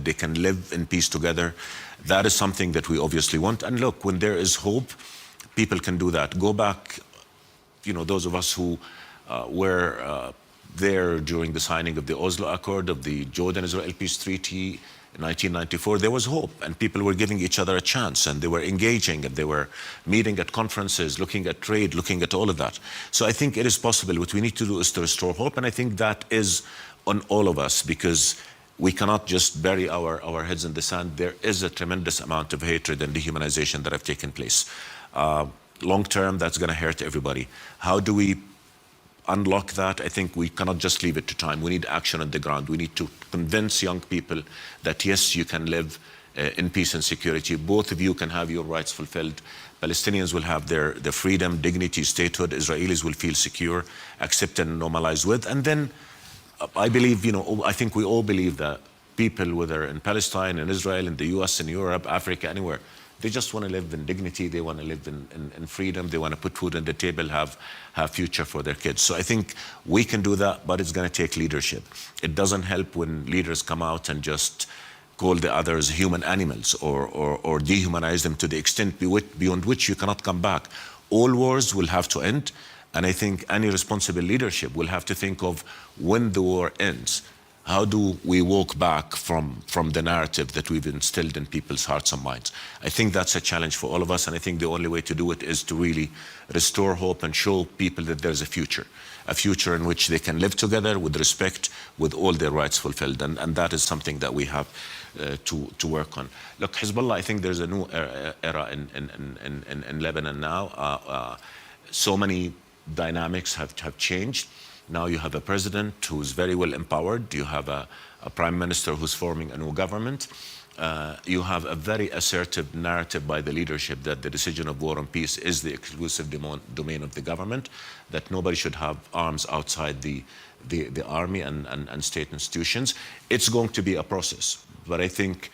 that they can live in peace together. That is something that we obviously want. And look, when there is hope, people can do that. Go back, those of us who were there during the signing of the Oslo Accord, of the Jordan-Israel Peace Treaty in 1994, there was hope, and people were giving each other a chance, and they were engaging, and they were meeting at conferences, looking at trade, looking at all of that. So I think it is possible. What we need to do is to restore hope, and I think that is on all of us, because we cannot just bury our heads in the sand. There is a tremendous amount of hatred and dehumanization that have taken place. Long term, that's going to hurt everybody. How do we unlock that? I think we cannot just leave it to time. We need action on the ground. We need to convince young people that yes, you can live in peace and security. Both of you can have your rights fulfilled. Palestinians will have their freedom, dignity, statehood. Israelis will feel secure, accepted and normalized with. And then I believe, I think we all believe that people, whether in Palestine, in Israel, in the US, in Europe, Africa, anywhere, they just want to live in dignity. They want to live in freedom. They want to put food on the table, have future for their kids. So I think we can do that, but it's going to take leadership. It doesn't help when leaders come out and just call the others human animals or dehumanize them to the extent beyond which you cannot come back. All wars will have to end, and I think any responsible leadership will have to think of when the war ends, how do we walk back from the narrative that we've instilled in people's hearts and minds? I think that's a challenge for all of us, and I think the only way to do it is to really restore hope and show people that there's a future in which they can live together with respect, with all their rights fulfilled, and that is something that we have to work on. Look, Hezbollah, I think there's a new era in Lebanon now. So many dynamics have changed. Now you have a president who's very well empowered. You have a prime minister who's forming a new government. You have a very assertive narrative by the leadership that the decision of war and peace is the exclusive domain of the government, that nobody should have arms outside the army and state institutions. It's going to be a process, but I think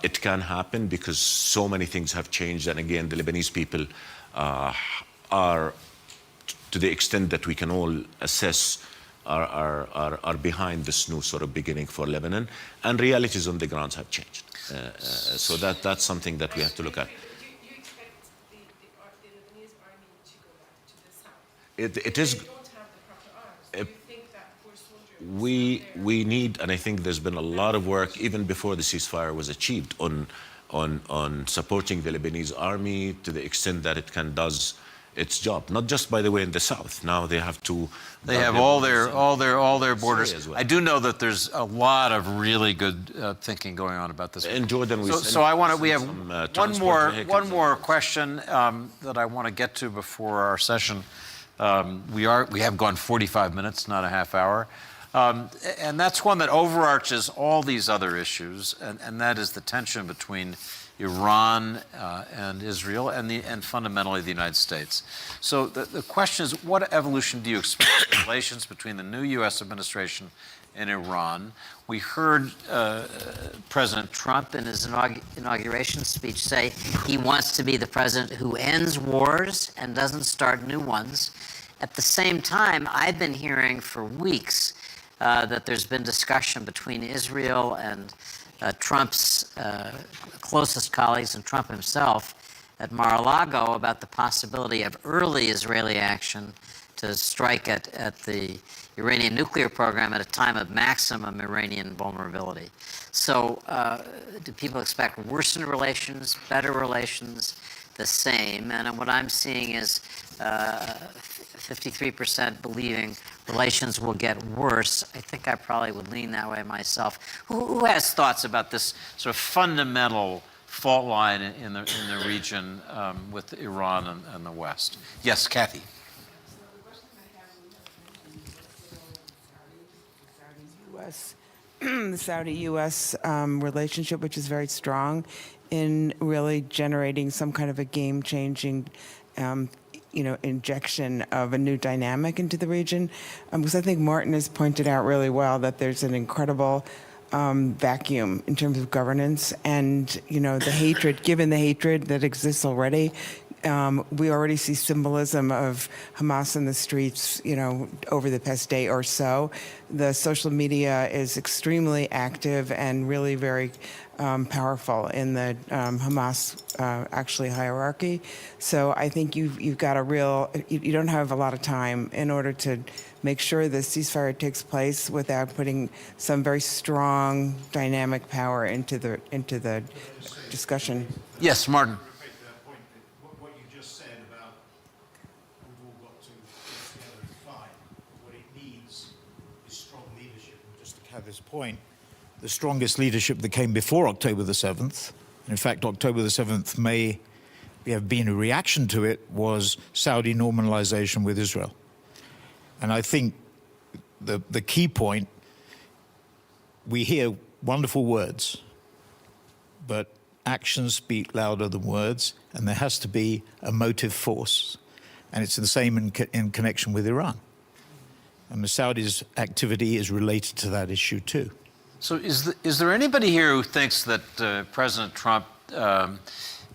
it can happen because so many things have changed. And again, the Lebanese people are, to the extent that we can all assess, are behind this new sort of beginning for Lebanon, and realities on the ground have changed. So that's something that we have to look at. Do you expect the Lebanese army to go back to the south? It is. They don't have the proper arms. Do you think that poor soldiers? We need, and I think there's been a lot of work even before the ceasefire was achieved on supporting the Lebanese army to the extent that it does its job, not just, by the way, in the south. Now they have to. They have all their borders. Well. I do know that there's a lot of really good thinking going on about this. In Jordan, we have one more question that I want to get to before our session. We have gone 45 minutes, not a half hour, and that's one that overarches all these other issues, and that is the tension between Iran and Israel and fundamentally the United States. So the question is, what evolution do you expect in relations between the new U.S. administration and Iran? We heard President Trump in his inauguration speech say he wants to be the president who ends wars and doesn't start new ones. At the same time, I've been hearing for weeks that there's been discussion between Israel and Trump's closest colleagues and Trump himself at Mar-a-Lago about the possibility of early Israeli action to strike at the Iranian nuclear program at a time of maximum Iranian vulnerability. So do people expect worsened relations, better relations, the same? And what I'm seeing is 53% believing relations will get worse. I think I probably would lean that way myself. Who has thoughts about this sort of fundamental fault line in the region with Iran and the West? Yes, Kathy. The Saudi-U.S. relationship, which is very strong in really generating some kind of a game-changing injection of a new dynamic into the region. Because I think Martin has pointed out really well that there's an incredible vacuum in terms of governance, and the hatred, given the hatred that exists already, We already see symbolism of Hamas in the streets, over the past day or so. The social media is extremely active and really very powerful in the Hamas hierarchy. So I think you've got you don't have a lot of time in order to make sure the ceasefire takes place without putting some very strong dynamic power into the discussion. Yes, Martin. What you just said about we've all got to get together and fight. What it needs is strong leadership. And just to have this point, the strongest leadership that came before October the 7th, and in fact, October the 7th may have been a reaction to it, was Saudi normalization with Israel. And I think the key point, we hear wonderful words, but actions speak louder than words, and there has to be a motive force. And it's the same in connection with Iran. And the Saudis' activity is related to that issue too. So is there anybody here who thinks that President Trump,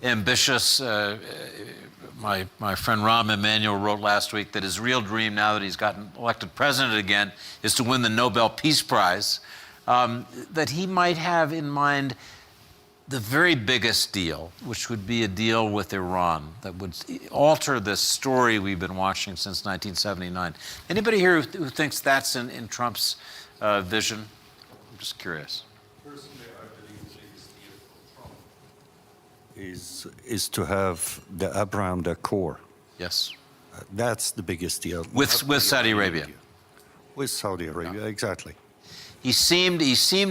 ambitious, my friend Rahm Emanuel wrote last week that his real dream now that he's gotten elected president again is to win the Nobel Peace Prize, that he might have in mind the very biggest deal, which would be a deal with Iran that would alter this story we've been watching since 1979. Anybody here who thinks that's in Trump's vision? I'm just curious. Personally, I believe the biggest deal for Trump is to have the Abraham Accord. Yes. That's the biggest deal. With Saudi Arabia. With Saudi Arabia, Yeah. exactly. He seemed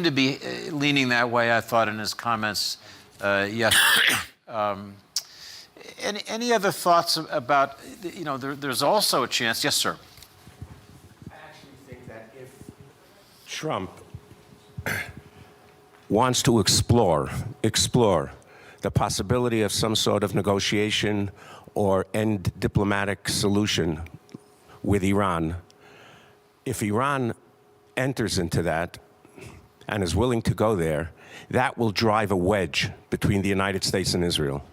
to be leaning that way, I thought, in his comments yesterday. Any other thoughts about, there's also a chance. Yes, sir. I actually think that if Trump wants to explore the possibility of some sort of negotiation or end diplomatic solution with Iran, if Iran enters into that and is willing to go there, that will drive a wedge between the United States and Israel.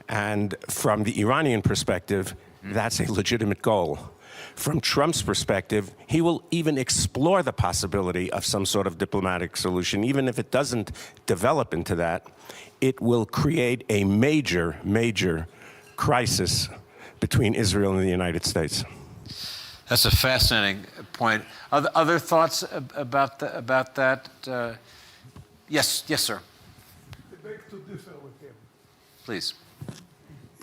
And from the Iranian perspective, that's a legitimate goal. From Trump's perspective, he will even explore the possibility of some sort of diplomatic solution. Even if it doesn't develop into that, it will create a major, major crisis between Israel and the United States. That's a fascinating point. Other thoughts about that? Yes, sir. I beg to differ with him. Please.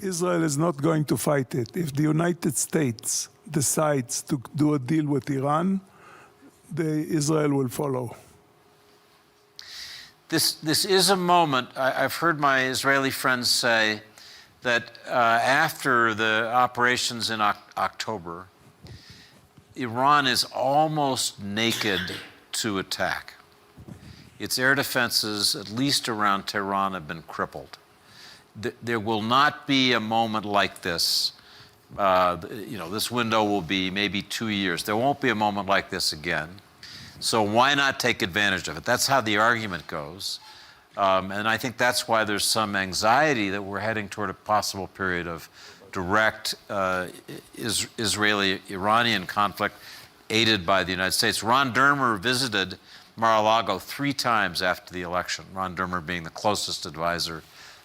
Israel is not going to fight it. If the United States decides to do a deal with Iran, Israel will follow. This is a moment, I've heard my Israeli friends say that after the operations in October, Iran is almost naked to attack. Its air defenses, at least around Tehran, have been crippled. There will not be a moment like this. This window will be maybe 2 years. There won't be a moment like this again. So why not take advantage of it? That's how the argument goes. And I think that's why there's some anxiety that we're heading toward a possible period of direct Israeli-Iranian conflict aided by the United States. Ron Dermer visited Mar-a-Lago 3 times after the election, Ron Dermer being the closest advisor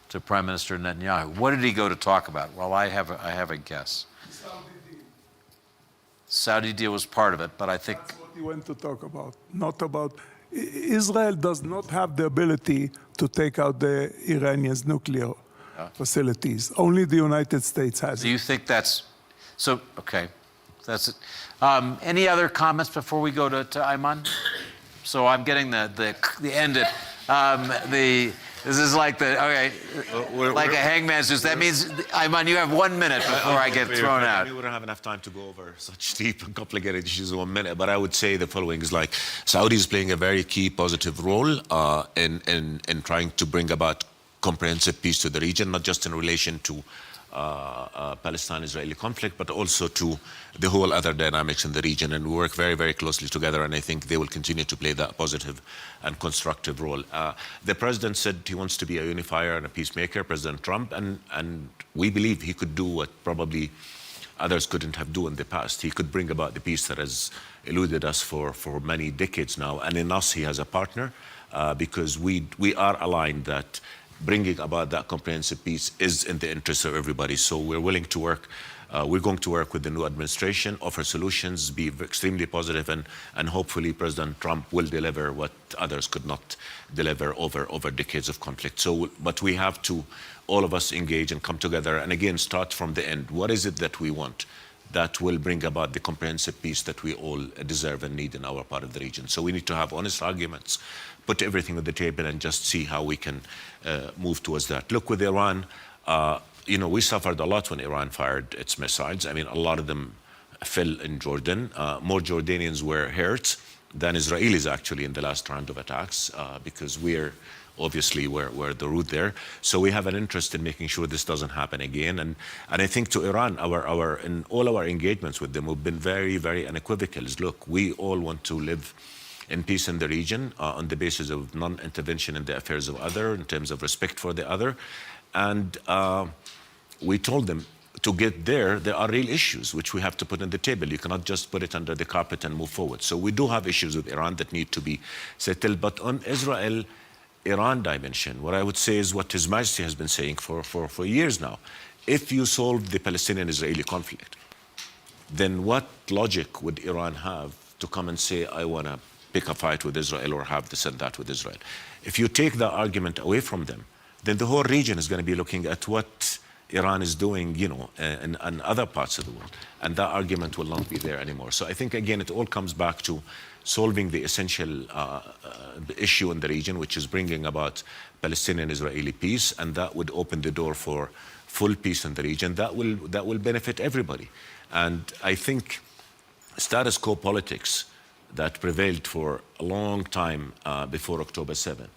to Prime Minister Netanyahu. What did he go to talk about? Well, I have a guess. Saudi deal was part of it, but I think... That's what he went to talk about, not about... Israel does not have the ability to take out the Iranians' nuclear facilities. Only the United States has it. Do you think that's... So, okay, that's it. Any other comments before we go to Ayman? So I'm getting the end it. This is like like a hangman's noose. That means, Ayman, you have 1 minute before I get thrown out. We don't have enough time to go over such deep and complicated issues in 1 minute, but I would say the following is like, Saudi is playing a very key positive role in trying to bring about comprehensive peace to the region, not just in relation to Palestine-Israeli conflict, but also to the whole other dynamics in the region. And we work very, very closely together, and I think they will continue to play that positive and constructive role. The president said he wants to be a unifier and a peacemaker, President Trump, and we believe he could do what probably others couldn't have done in the past. He could bring about the peace that has eluded us for many decades now, and in us he has a partner because we are aligned that bringing about that comprehensive peace is in the interest of everybody. So we're willing to work. We're going to work with the new administration, offer solutions, be extremely positive, and hopefully President Trump will deliver what others could not deliver over decades of conflict. So, but we have to, all of us, engage and come together and again start from the end. What is it that we want that will bring about the comprehensive peace that we all deserve and need in our part of the region? So we need to have honest arguments, put everything on the table, and just see how we can move towards that. Look, with Iran, you know, we suffered a lot when Iran fired its missiles. I mean, a lot of them fell in Jordan. More Jordanians were hurt than Israelis actually in the last round of attacks because we're obviously we're the root there. So we have an interest in making sure this doesn't happen again. And I think to Iran, in all our engagements with them, we've been very, very unequivocal. Look, we all want to live in peace in the region on the basis of non-intervention in the affairs of other, in terms of respect for the other. And we told them to get there are real issues which we have to put on the table. You cannot just put it under the carpet and move forward. So we do have issues with Iran that need to be settled. But on Israel-Iran dimension, what I would say is what His Majesty has been saying for years now. If you solve the Palestinian-Israeli conflict, then what logic would Iran have to come and say, I want to pick a fight with Israel or have this and that with Israel? If you take the argument away from them, then the whole region is going to be looking at what Iran is doing, you know, in other parts of the world. And that argument will not be there anymore. So I think, again, it all comes back to solving the essential issue in the region, which is bringing about Palestinian-Israeli peace, and that would open the door for full peace in the region. That will benefit everybody. And I think status quo politics that prevailed for a long time before October 7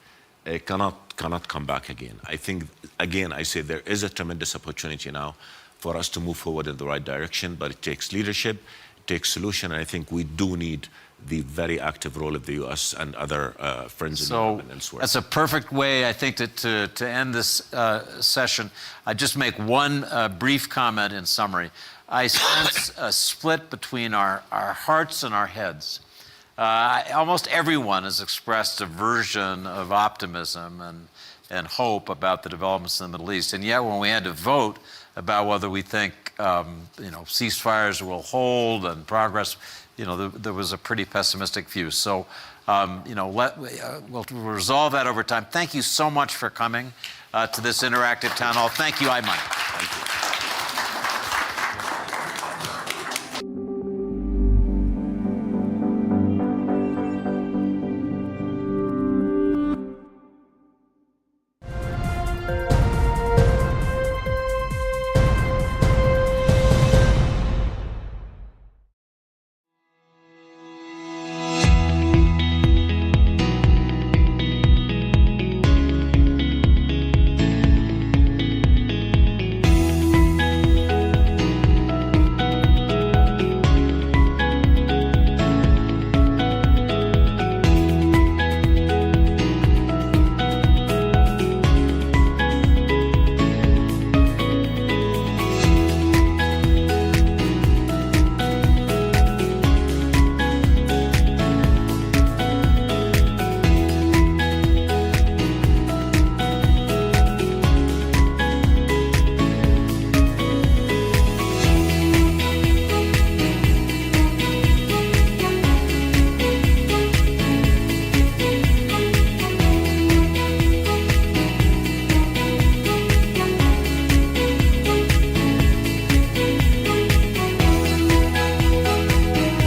cannot come back again. I think, again, I say there is a tremendous opportunity now for us to move forward in the right direction, but it takes leadership, it takes solution, and I think we do need the very active role of the U.S. and other friends in Europe and elsewhere. That's a perfect way, I think, to end this session. I just make one brief comment in summary. I sense a split between our hearts and our heads. Almost everyone has expressed a version of optimism and hope about the developments in the Middle East. And yet when we had to vote about whether we think you know, ceasefires will hold and progress, you know, there was a pretty pessimistic view. So you know, we'll resolve that over time. Thank you so much for coming to this interactive town hall. Thank you, Ayman.